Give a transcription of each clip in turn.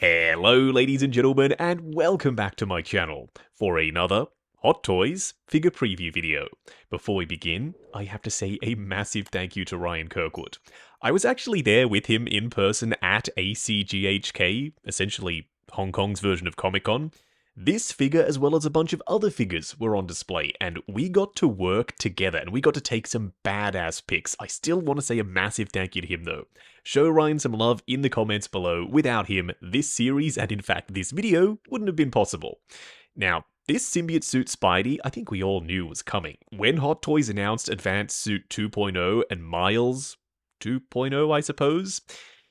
Hello ladies and gentlemen, and welcome back to my channel for another Hot Toys figure preview video. Before we begin, I have to say a massive thank you to Ryan Kirkwood. I was actually there with him in person at ACGHK, essentially Hong Kong's version of Comic-Con. This figure, as well as a bunch of other figures, were on display, and we got to work together, and we got to take some badass pics. I still want to say a massive thank you to him, though. Show Ryan some love in the comments below. Without him, this series, and in fact this video, wouldn't have been possible. Now, this Symbiote suit Spidey, I think we all knew was coming. When Hot Toys announced Advanced Suit 2.0 and Miles 2.0, I suppose,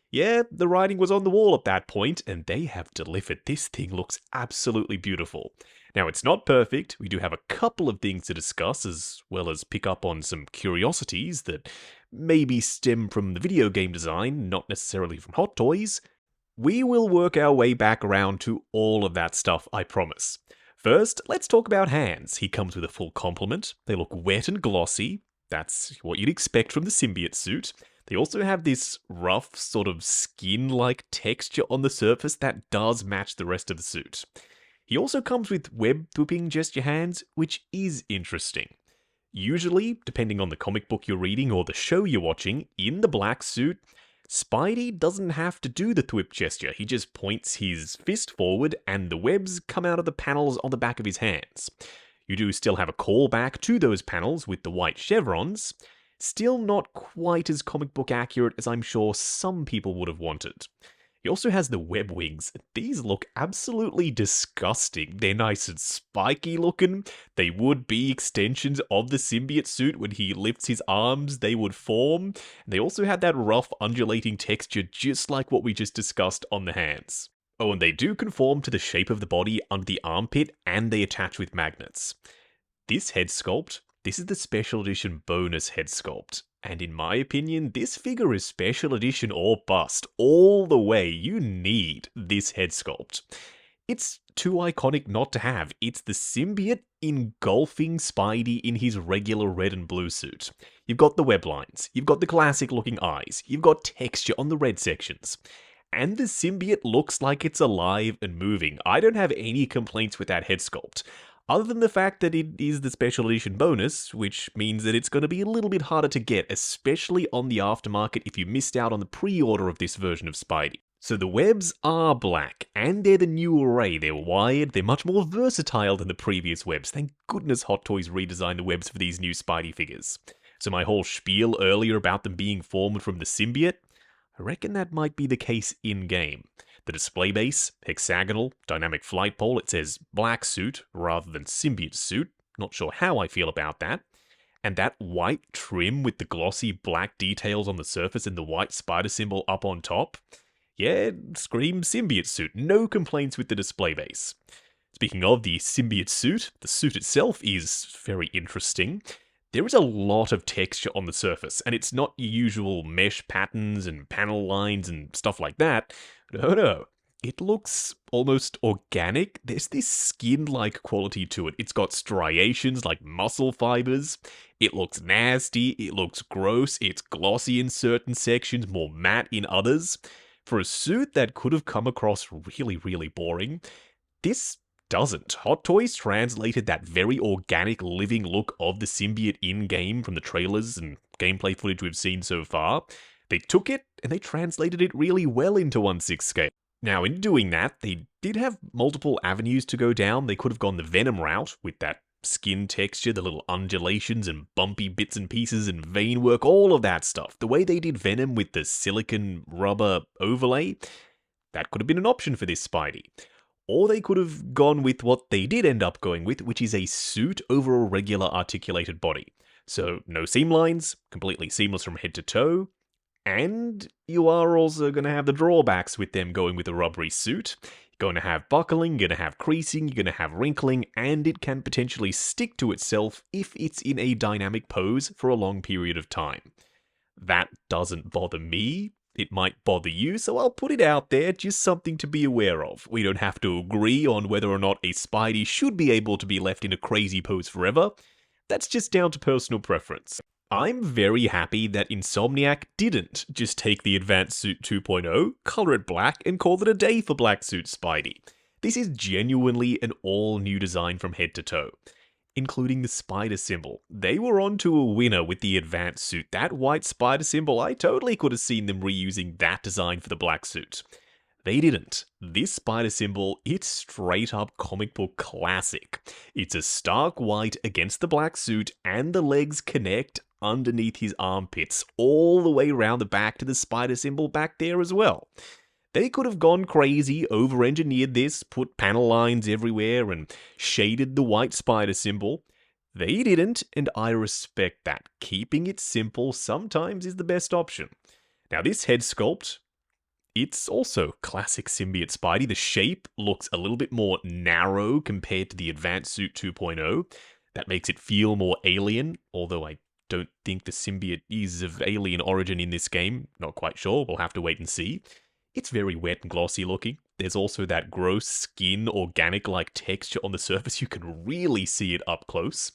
yeah, the writing was on the wall at that point, and they have delivered. This thing looks absolutely beautiful. Now, it's not perfect. We do have a couple of things to discuss, as well as pick up on some curiosities that maybe stem from the video game design, not necessarily from Hot Toys. We will work our way back around to all of that stuff, I promise. First, let's talk about hands. He comes with a full complement. They look wet and glossy. That's what you'd expect from the Symbiote suit. They also have this rough, sort of skin-like texture on the surface that does match the rest of the suit. He also comes with web-whipping gesture hands, which is interesting. Usually, depending on the comic book you're reading or the show you're watching, in the black suit, Spidey doesn't have to do the thwip gesture. He just points his fist forward and the webs come out of the panels on the back of his hands. You do still have a callback to those panels with the white chevrons. Still not quite as comic book accurate as I'm sure some people would have wanted. He also has the web wings. These look absolutely disgusting. They're nice and spiky looking. They would be extensions of the symbiote suit. When he lifts his arms, they would form. And they also had that rough undulating texture just like what we just discussed on the hands. Oh, and they do conform to the shape of the body under the armpit, and they attach with magnets. This head sculpt, this is the special edition bonus head sculpt, and in my opinion, this figure is special edition or bust. All the way, you need this head sculpt. It's too iconic not to have. It's the symbiote engulfing Spidey in his regular red and blue suit. You've got the web lines, you've got the classic looking eyes, you've got texture on the red sections. And the symbiote looks like it's alive and moving. I don't have any complaints with that head sculpt. Other than the fact that it is the special edition bonus, which means that it's going to be a little bit harder to get, especially on the aftermarket if you missed out on the pre-order of this version of Spidey. So the webs are black, and they're the new array. They're wired, they're much more versatile than the previous webs. Thank goodness Hot Toys redesigned the webs for these new Spidey figures. So my whole spiel earlier about them being formed from the symbiote, I reckon that might be the case in-game. The display base, hexagonal, dynamic flight pole, it says black suit rather than symbiote suit. Not sure how I feel about that. And that white trim with the glossy black details on the surface and the white spider symbol up on top. Yeah, scream symbiote suit. No complaints with the display base. Speaking of the symbiote suit, the suit itself is very interesting. There is a lot of texture on the surface, and it's not your usual mesh patterns and panel lines and stuff like that. No. It looks almost organic. There's this skin-like quality to it. It's got striations like muscle fibers. It looks nasty. It looks gross. It's glossy in certain sections, more matte in others. For a suit that could have come across really, really boring, this doesn't. Hot Toys translated that very organic living look of the symbiote in-game from the trailers and gameplay footage we've seen so far. They took it and they translated it really well into 1/6 scale. Now, in doing that, they did have multiple avenues to go down. They could have gone the Venom route with that skin texture, the little undulations and bumpy bits and pieces and vein work, all of that stuff. The way they did Venom with the silicone rubber overlay, that could have been an option for this Spidey. Or they could have gone with what they did end up going with, which is a suit over a regular articulated body. So no seam lines, completely seamless from head to toe, and you are also going to have the drawbacks with them going with a rubbery suit. You're going to have buckling, you're going to have creasing, you're going to have wrinkling, and it can potentially stick to itself if it's in a dynamic pose for a long period of time. That doesn't bother me. It might bother you, so I'll put it out there, just something to be aware of. We don't have to agree on whether or not a Spidey should be able to be left in a crazy pose forever. That's just down to personal preference. I'm very happy that Insomniac didn't just take the Advanced Suit 2.0, color it black, and call it a day for Black Suit Spidey. This is genuinely an all-new design from head to toe, including the spider symbol. They were on to a winner with the Advanced Suit. That white spider symbol, I totally could have seen them reusing that design for the Black Suit. They didn't. This spider symbol, it's straight up comic book classic. It's a stark white against the black suit, and the legs connect underneath his armpits, all the way around the back to the spider symbol back there as well. They could have gone crazy, over-engineered this, put panel lines everywhere, and shaded the white spider symbol. They didn't, and I respect that. Keeping it simple sometimes is the best option. Now this head sculpt, it's also classic Symbiote Spidey. The shape looks a little bit more narrow compared to the Advanced Suit 2.0. That makes it feel more alien, although I don't think the symbiote is of alien origin in this game. Not quite sure, we'll have to wait and see. It's very wet and glossy looking. There's also that gross skin, organic-like texture on the surface. You can really see it up close.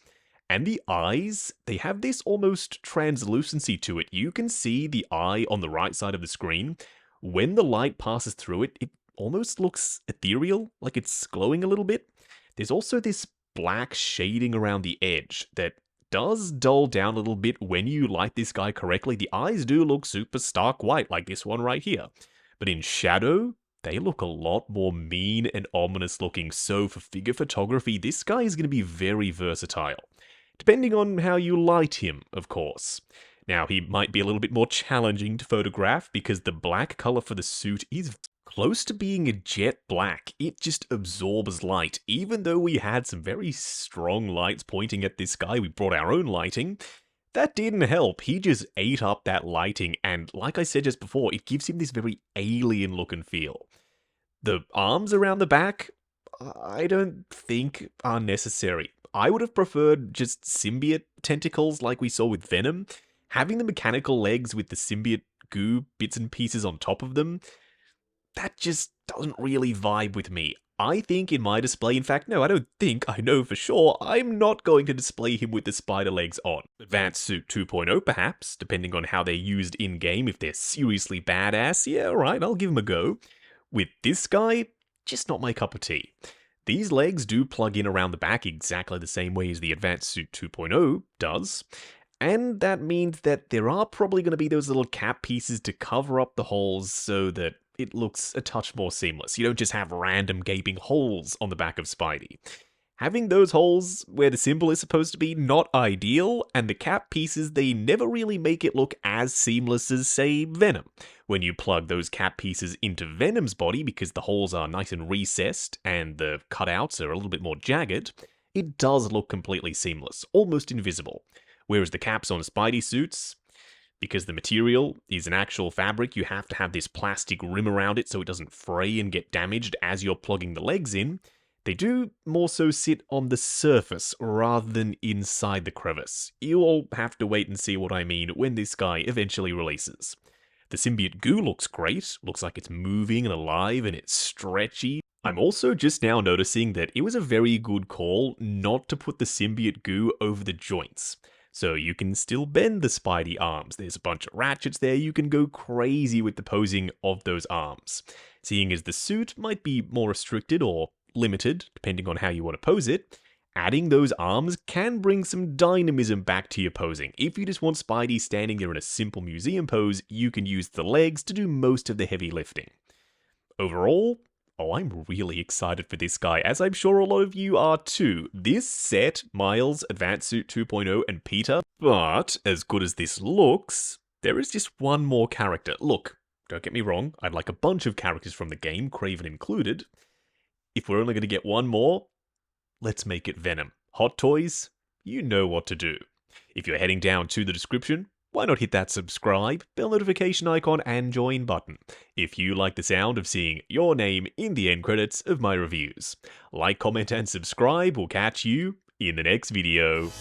And the eyes, they have this almost translucency to it. You can see the eye on the right side of the screen. When the light passes through it, it almost looks ethereal, like it's glowing a little bit. There's also this black shading around the edge that does dull down a little bit when you light this guy correctly. The eyes do look super stark white, like this one right here. But in shadow, they look a lot more mean and ominous looking. So for figure photography, this guy is going to be very versatile. Depending on how you light him, of course. Now, he might be a little bit more challenging to photograph because the black color for the suit is close to being a jet black. It just absorbs light. Even though we had some very strong lights pointing at this guy, we brought our own lighting. That didn't help. He just ate up that lighting, and like I said just before, it gives him this very alien look and feel. The arms around the back, I don't think are necessary. I would have preferred just symbiote tentacles like we saw with Venom. Having the mechanical legs with the symbiote goo bits and pieces on top of them, that just doesn't really vibe with me. I think in my display, in fact, no, I don't think, I know for sure, I'm not going to display him with the spider legs on. Advanced Suit 2.0 perhaps, depending on how they're used in-game. If they're seriously badass, yeah, alright, I'll give him a go. With this guy, just not my cup of tea. These legs do plug in around the back exactly the same way as the Advanced Suit 2.0 does. And that means that there are probably going to be those little cap pieces to cover up the holes so that it looks a touch more seamless. You don't just have random gaping holes on the back of Spidey. Having those holes where the symbol is supposed to be not ideal, and the cap pieces, they never really make it look as seamless as, say, Venom. When you plug those cap pieces into Venom's body, because the holes are nice and recessed and the cutouts are a little bit more jagged, it does look completely seamless, almost invisible. Whereas the caps on Spidey suits, because the material is an actual fabric, you have to have this plastic rim around it so it doesn't fray and get damaged as you're plugging the legs in. They do more so sit on the surface rather than inside the crevice. You'll have to wait and see what I mean when this guy eventually releases. The symbiote goo looks great, looks like it's moving and alive and it's stretchy. I'm also just now noticing that it was a very good call not to put the symbiote goo over the joints. So you can still bend the Spidey arms. There's a bunch of ratchets there. You can go crazy with the posing of those arms. Seeing as the suit might be more restricted or limited, depending on how you want to pose it, adding those arms can bring some dynamism back to your posing. If you just want Spidey standing there in a simple museum pose, you can use the legs to do most of the heavy lifting. Overall, I'm really excited for this guy, as I'm sure a lot of you are too. This set, Miles, Advanced Suit 2.0, and Peter, but as good as this looks, there is just one more character. Look, don't get me wrong, I'd like a bunch of characters from the game, Kraven included. If we're only going to get one more, let's make it Venom. Hot Toys, you know what to do. If you're heading down to the description, why not hit that subscribe, bell notification icon, and join button if you like the sound of seeing your name in the end credits of my reviews. Like, comment, and subscribe. We'll catch you in the next video.